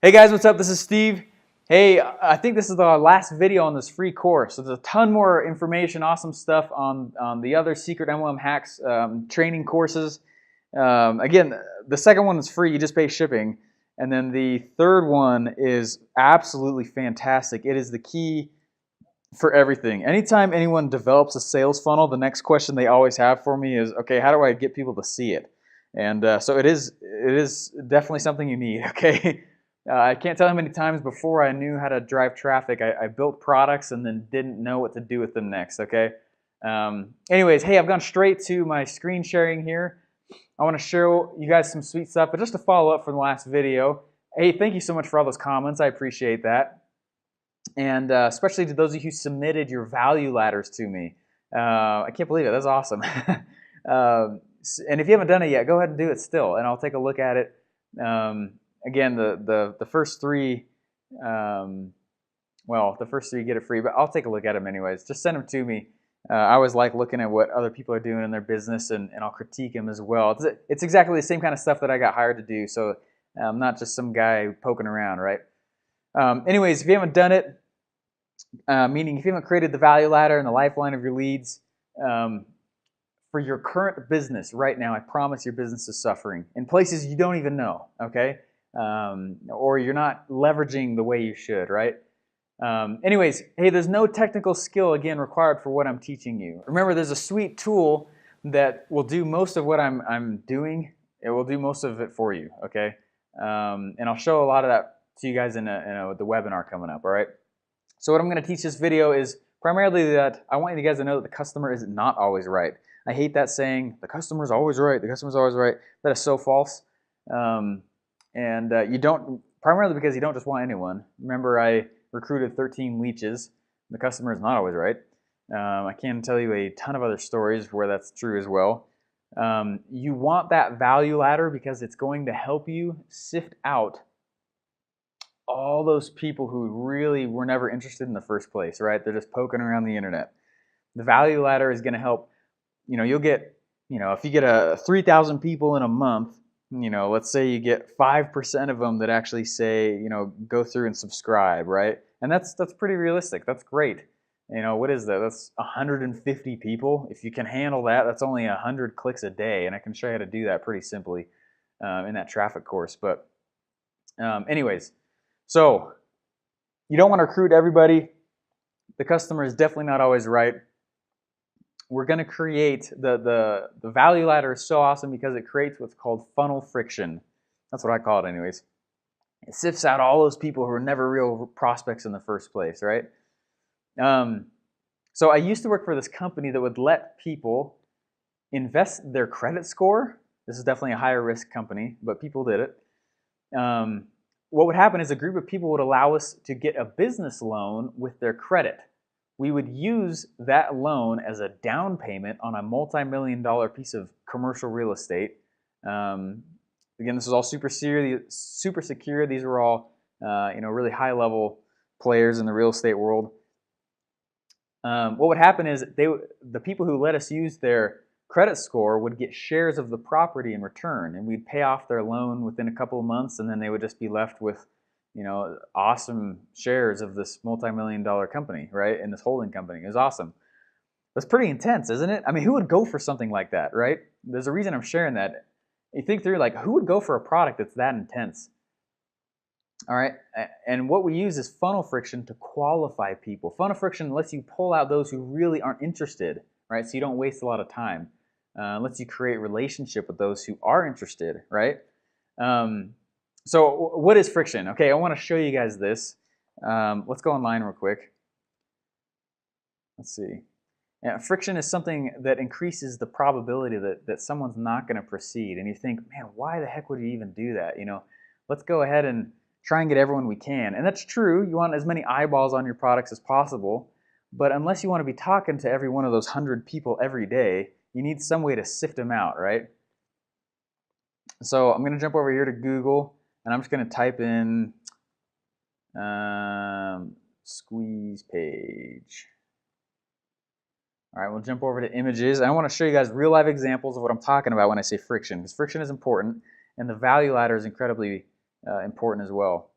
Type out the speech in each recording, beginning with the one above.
Hey guys, what's up? This is Steve. Hey, I think this is the last video on this free course. There's a ton more information, awesome stuff on the other Secret MLM Hacks training courses. Again, the second one is free, you just pay shipping. And then the third one is absolutely fantastic. It is the key for everything. Anytime anyone develops a sales funnel, the next question they always have for me is, okay, how do I get people to see it? And so it is definitely something you need, okay? I can't tell how many times before I knew how to drive traffic, I built products and then didn't know what to do with them next, okay? Anyways, hey, I've gone straight to my screen sharing here. I want to show you guys some sweet stuff, but just to follow up from the last video, hey, thank you so much for all those comments. I appreciate that. And especially to those of you who submitted your value ladders to me. I can't believe it. That's awesome. And if you haven't done it yet, go ahead and do it still, and I'll take a look at it. Again, the first three, well, the first three get it free, but I'll take a look at them anyways. Just send them to me. I always like looking at what other people are doing in their business, and I'll critique them as well. It's exactly the same kind of stuff that I got hired to do, so I'm not just some guy poking around, right? Anyways, if you haven't done it, meaning if you haven't created the value ladder and the lifeline of your leads, for your current business right now, I promise your business is suffering in places you don't even know, okay? Or you're not leveraging the way you should, right? Anyways, hey, there's no technical skill, again, required for what I'm teaching you. Remember, there's a sweet tool that will do most of what I'm doing. It will do most of it for you, okay? And I'll show a lot of that to you guys in the webinar coming up, all right? So what I'm going to teach this video is primarily that I want you guys to know that the customer is not always right. I hate that saying, the customer's always right, the customer's always right. That is so false. You don't, primarily because you don't just want anyone. Remember, I recruited 13 leeches. The customer is not always right. I can tell you a ton of other stories where that's true as well. You want that value ladder because it's going to help you sift out all those people who really were never interested in the first place, right? They're just poking around the internet. The value ladder is going to help, you'll get, if you get 3,000 people in a month, let's say you get 5% of them that actually say, go through and subscribe, right? And that's pretty realistic. That's great. What is that? That's 150 people. If you can handle that, that's only 100 clicks a day, and I can show you how to do that pretty simply in that traffic course. But anyways, so you don't want to recruit everybody. The customer is definitely not always right. We're going to create the value ladder is so awesome because it creates what's called funnel friction. That's what I call it anyways. It sifts out all those people who are never real prospects in the first place, right? So I used to work for this company that would let people invest their credit score. This is definitely a higher risk company, but people did it. What would happen is a group of people would allow us to get a business loan with their credit. We would use that loan as a down payment on a multi-million-dollar piece of commercial real estate. Again, this is all super secure. These were all, really high-level players in the real estate world. What would happen is the people who let us use their credit score would get shares of the property in return, and we'd pay off their loan within a couple of months, and then they would just be left with awesome shares of this multi-million-dollar company, right? And this holding company. It was awesome. That's pretty intense, isn't it? I mean, who would go for something like that, right? There's a reason I'm sharing that. You think through, like, who would go for a product that's that intense? All right, and what we use is funnel friction to qualify people. Funnel friction lets you pull out those who really aren't interested, right? So you don't waste a lot of time. Lets you create relationship with those who are interested, right? So what is friction? Okay, I want to show you guys this. Let's go online real quick. Let's see. Yeah, friction is something that increases the probability that someone's not going to proceed. And you think, man, why the heck would you even do that? Let's go ahead and try and get everyone we can. And that's true. You want as many eyeballs on your products as possible. But unless you want to be talking to every one of those 100 people every day, you need some way to sift them out, right? So I'm going to jump over here to Google. And I'm just going to type in squeeze page. All right, we'll jump over to images. I want to show you guys real life examples of what I'm talking about when I say friction, because friction is important, and the value ladder is incredibly important as well.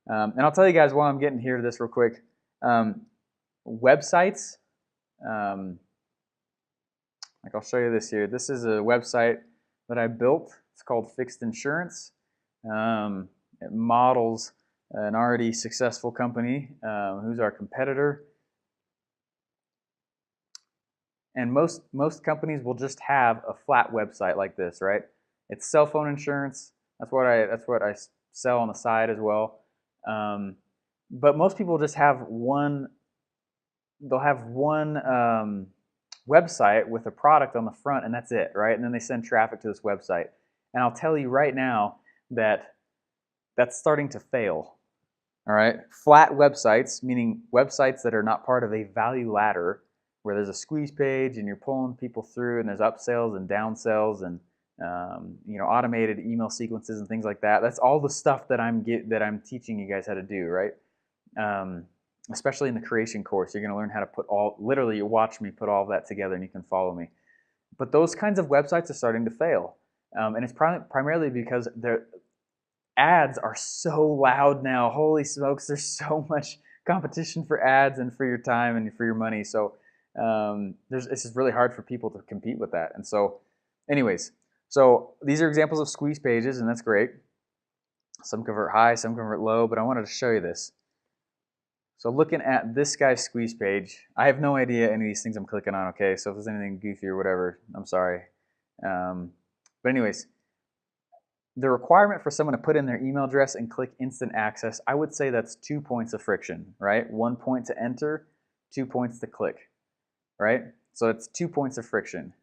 And I'll tell you guys while I'm getting here to this real quick. Websites, like I'll show you this here. This is a website that I built. It's called Fixed Insurance. It models an already successful company who's our competitor. And most companies will just have a flat website like this, right? It's cell phone insurance. That's what I sell on the side as well. But most people just have one. They'll have one website with a product on the front, and that's it, right? And then they send traffic to this website. And I'll tell you right now that that's starting to fail. All right, flat websites, meaning websites that are not part of a value ladder, where there's a squeeze page and you're pulling people through, and there's upsells and downsells and automated email sequences and things like that. That's all the stuff that I'm teaching you guys how to do, right? Especially in the creation course, you're going to learn how to put literally, you watch me put all of that together, and you can follow me. But those kinds of websites are starting to fail, and it's primarily because their ads are so loud now. Holy smokes, there's so much competition for ads and for your time and for your money. So this is really hard for people to compete with that. And so, anyways, so these are examples of squeeze pages, and that's great. Some convert high, some convert low, but I wanted to show you this. So looking at this guy's squeeze page, I have no idea any of these things I'm clicking on, okay? So if there's anything goofy or whatever, I'm sorry. But anyways, the requirement for someone to put in their email address and click instant access, I would say that's 2 points of friction, right? 1 point to enter, 2 points to click, right? So it's 2 points of friction.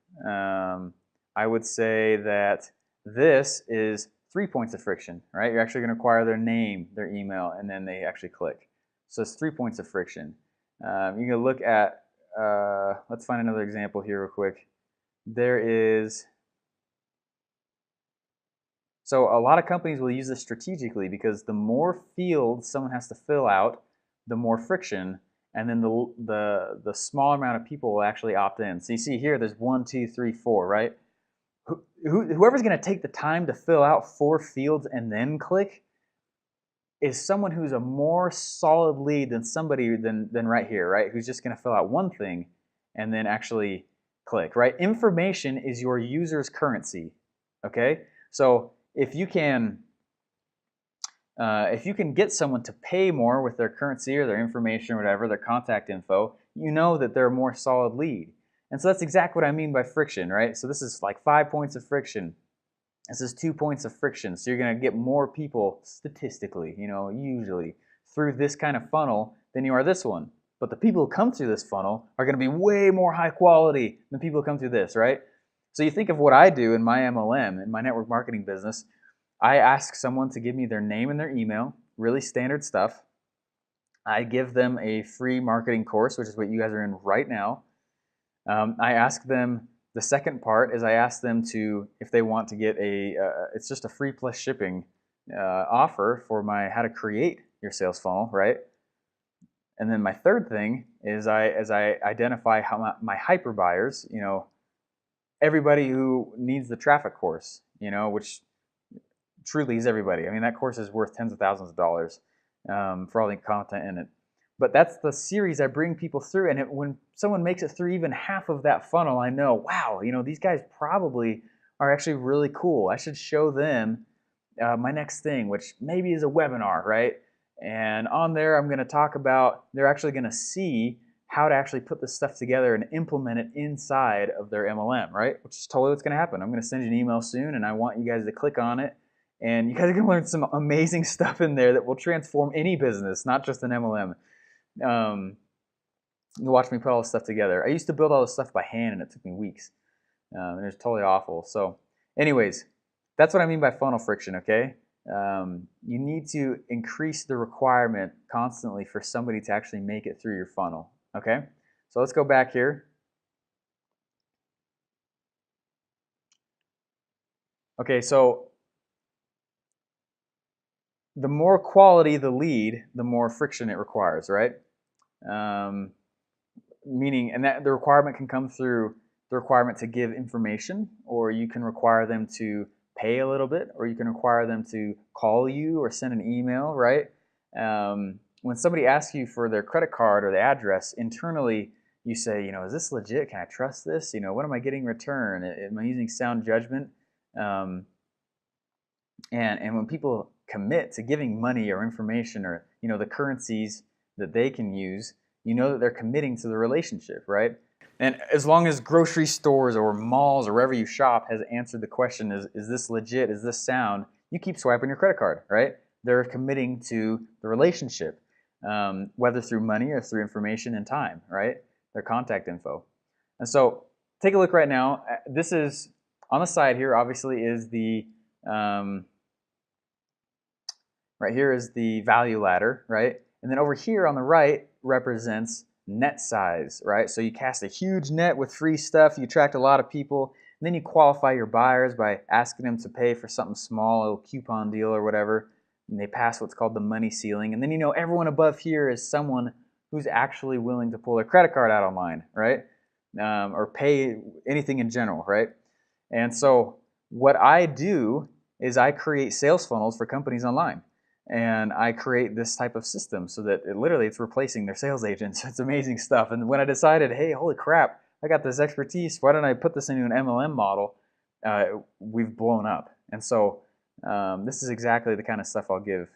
I would say that this is 3 points of friction, right? You're actually going to require their name, their email, and then they actually click. So it's 3 points of friction. You can look at, let's find another example here real quick. So a lot of companies will use this strategically, because the more fields someone has to fill out, the more friction, and then the smaller amount of people will actually opt in. So you see here, there's 1, 2, 3, 4, right? Whoever's going to take the time to fill out 4 fields and then click is someone who's a more solid lead than somebody than right here, right? Who's just going to fill out 1 thing and then actually click, right? Information is your user's currency, okay? So if you can get someone to pay more with their currency or their information or whatever, their contact info, you know that they're a more solid lead. And so that's exactly what I mean by friction, right? So this is like 5 points of friction. This is 2 points of friction. So you're going to get more people statistically, usually through this kind of funnel than you are this one. But the people who come through this funnel are going to be way more high quality than people who come through this, right? So you think of what I do in my MLM, in my network marketing business. I ask someone to give me their name and their email, really standard stuff. I give them a free marketing course, which is what you guys are in right now. I ask them, the second part is I ask them to, if they want to get it's just a free plus shipping offer for my how to create your sales funnel, right? And then my third thing is as I identify how my hyper buyers, everybody who needs the traffic course, which truly is everybody. I mean, that course is worth tens of thousands of dollars for all the content in it. But that's the series I bring people through, and when someone makes it through even half of that funnel, I know, wow, these guys probably are actually really cool. I should show them my next thing, which maybe is a webinar, right? And on there, I'm going to talk about, they're actually going to see how to actually put this stuff together and implement it inside of their MLM, right? Which is totally what's going to happen. I'm going to send you an email soon, and I want you guys to click on it. And you guys are going to learn some amazing stuff in there that will transform any business, not just an MLM. You watch me put all this stuff together. I used to build all this stuff by hand, and it took me weeks. And it was totally awful. So anyways, that's what I mean by funnel friction, okay? You need to increase the requirement constantly for somebody to actually make it through your funnel, okay? So let's go back here. Okay, so the more quality the lead, the more friction it requires, right? Meaning, and that the requirement can come through the requirement to give information, or you can require them to pay a little bit, or you can require them to call you or send an email, right? When somebody asks you for their credit card or the address, internally you say, is this legit? Can I trust this? What am I getting in return? Am I using sound judgment? And when people commit to giving money or information or the currencies that they can use, that they're committing to the relationship, right? And as long as grocery stores or malls or wherever you shop has answered the question, is this legit? Is this sound? You keep swiping your credit card, right? They're committing to the relationship, whether through money or through information and time, right? Their contact info. And so take a look right now. This is on the side here, obviously, is the right here is the value ladder, right? And then over here on the right represents net size, right? So you cast a huge net with free stuff, you attract a lot of people, and then you qualify your buyers by asking them to pay for something small, a little coupon deal or whatever, and they pass what's called the money ceiling. And then everyone above here is someone who's actually willing to pull their credit card out online, right? Or pay anything in general, right? And so what I do is I create sales funnels for companies online. And I create this type of system so that it's replacing their sales agents. It's amazing stuff. And when I decided, hey, holy crap, I got this expertise, why don't I put this into an MLM model? We've blown up. And so this is exactly the kind of stuff I'll give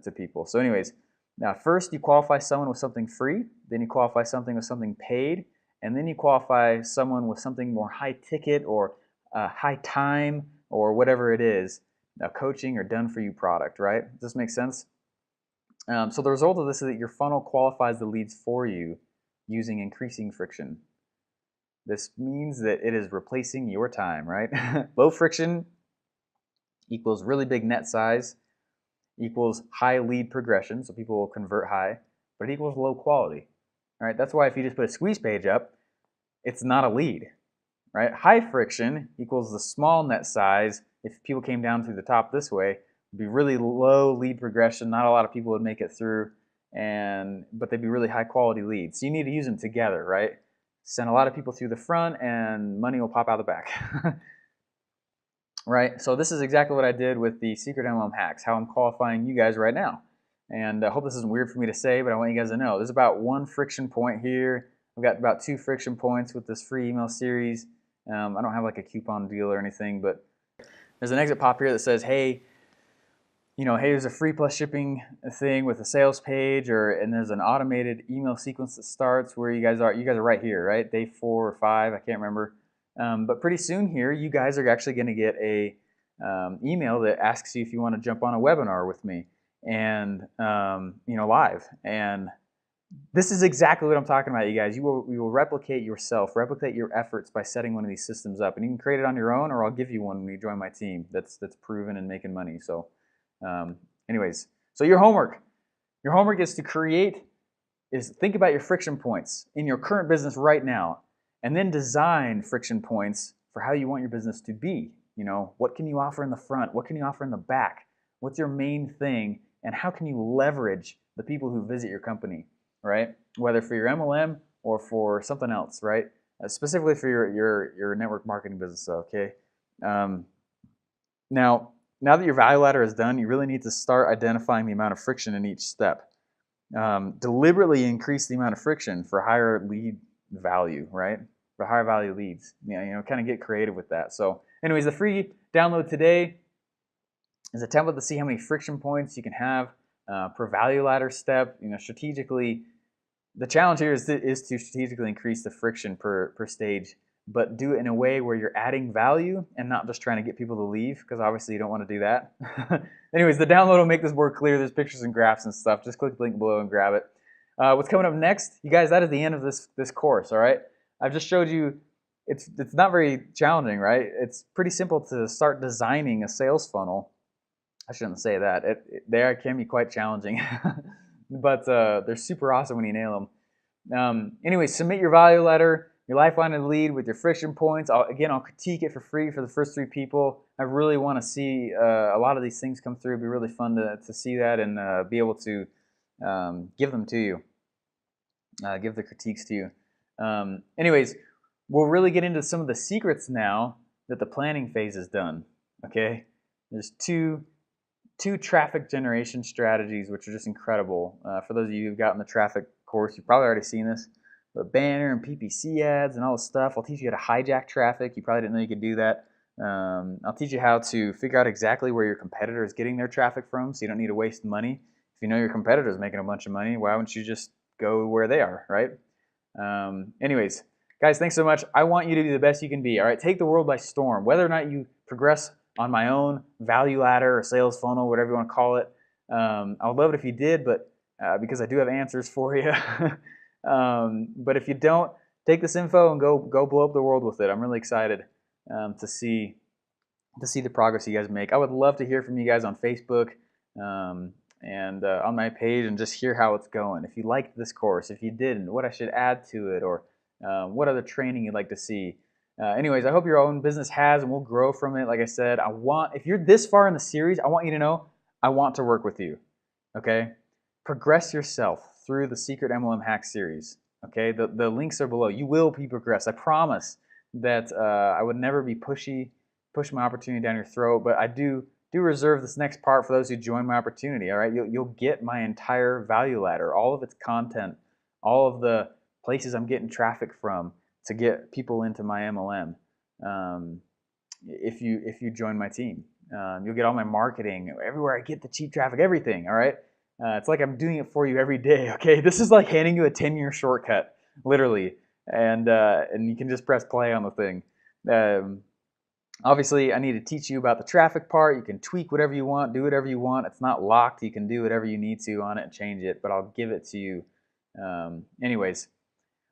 to people. So anyways, now first you qualify someone with something free, then you qualify something with something paid, and then you qualify someone with something more high ticket or high time or whatever it is. A coaching or done-for-you product, right? Does this make sense? So the result of this is that your funnel qualifies the leads for you using increasing friction. This means that it is replacing your time, right? Low friction equals really big net size, equals high lead progression, so people will convert high, but it equals low quality. All right? That's why if you just put a squeeze page up, it's not a lead, right? High friction equals the small net size. If people came down through the top this way, it'd be really low lead progression. Not a lot of people would make it through, but they'd be really high quality leads. So you need to use them together, right? Send a lot of people through the front and money will pop out the back. Right? So this is exactly what I did with the Secret MLM Hacks, how I'm qualifying you guys right now. And I hope this isn't weird for me to say, but I want you guys to know. There's about one friction point here. I've got about 2 friction points with this free email series. I don't have like a coupon deal or anything, but there's an exit pop here that says, hey, hey, there's a free plus shipping thing with a sales page, and there's an automated email sequence that starts where you guys are right here, right? Day 4 or 5, I can't remember. But pretty soon here, you guys are actually going to get a email that asks you if you want to jump on a webinar with me and live. And this is exactly what I'm talking about, you guys. You will replicate yourself, replicate your efforts by setting one of these systems up. And you can create it on your own, or I'll give you one when you join my team that's proven and making money. So anyways, so your homework is to think about your friction points in your current business right now, and then design friction points for how you want your business to be. What can you offer in the front? What can you offer in the back? What's your main thing? And how can you leverage the people who visit your company? Right? Whether for your MLM or for something else, right? Specifically for your network marketing business, okay? Now that your value ladder is done, you really need to start identifying the amount of friction in each step. Deliberately increase the amount of friction for higher lead value, right? For higher value leads. Kind of get creative with that. So anyways, the free download today is a template to see how many friction points you can have per value ladder step. Strategically, the challenge here is to strategically increase the friction per stage, but do it in a way where you're adding value and not just trying to get people to leave, because obviously you don't want to do that. Anyways, the download will make this more clear. There's pictures and graphs and stuff. Just click the link below and grab it. What's coming up next, you guys, that is the end of this course, all right? I've just showed you it's not very challenging, right? It's pretty simple to start designing a sales funnel. I shouldn't say that. They can be quite challenging, but they're super awesome when you nail them. Anyway, submit your value letter, your lifeline and lead with your friction points. I'll critique it for free for the first 3 people. I really want to see a lot of these things come through. It'd be really fun to see that and be able to give them to you, give the critiques to you. Anyways, we'll really get into some of the secrets now that the planning phase is done. Okay, there's 2 2 traffic generation strategies, which are just incredible. For those of you who've gotten the traffic course, you've probably already seen this. But banner and PPC ads and all this stuff. I'll teach you how to hijack traffic. You probably didn't know you could do that. I'll teach you how to figure out exactly where your competitor is getting their traffic from, so you don't need to waste money. If you know your competitor is making a bunch of money, why wouldn't you just go where they are, right? Anyways, guys, thanks so much. I want you to be the best you can be, all right? Take the world by storm. Whether or not you progress on my own value ladder or sales funnel, whatever you want to call it, I would love it if you did, but because I do have answers for you. But if you don't, take this info and go blow up the world with it. I'm really excited to see the progress you guys make. I would love to hear from you guys on Facebook and on my page, and just hear how it's going. If you liked this course, if you didn't, what I should add to it, or what other training you'd like to see. Anyways, I hope your own business has and will grow from it. Like I said, if you're this far in the series, I want you to know I want to work with you. Okay? Progress yourself through the Secret MLM Hack series. Okay? The links are below. You will be progressed. I promise that I would never be push my opportunity down your throat, but I do reserve this next part for those who join my opportunity. All right, you'll get my entire value ladder, all of its content, all of the places I'm getting traffic from to get people into my MLM. If you join my team, you'll get all my marketing, everywhere I get the cheap traffic, everything. All right, it's like I'm doing it for you every day. Okay, this is like handing you a 10-year shortcut, literally, and you can just press play on the thing. Obviously, I need to teach you about the traffic part. You can tweak whatever you want, do whatever you want. It's not locked. You can do whatever you need to on it and change it, but I'll give it to you. Anyways,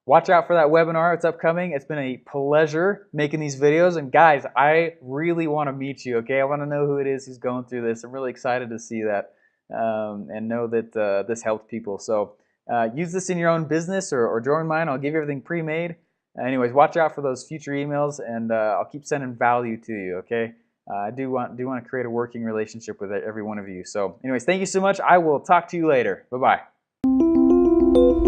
watch out for that webinar. It's upcoming. It's been a pleasure making these videos. And guys, I really want to meet you, okay? I want to know who it is who's going through this. I'm really excited to see that and know that this helped people. So use this in your own business or join mine. I'll give you everything pre-made. Anyways, watch out for those future emails, and I'll keep sending value to you, okay? I do want to create a working relationship with every one of you. So anyways, thank you so much. I will talk to you later. Bye-bye.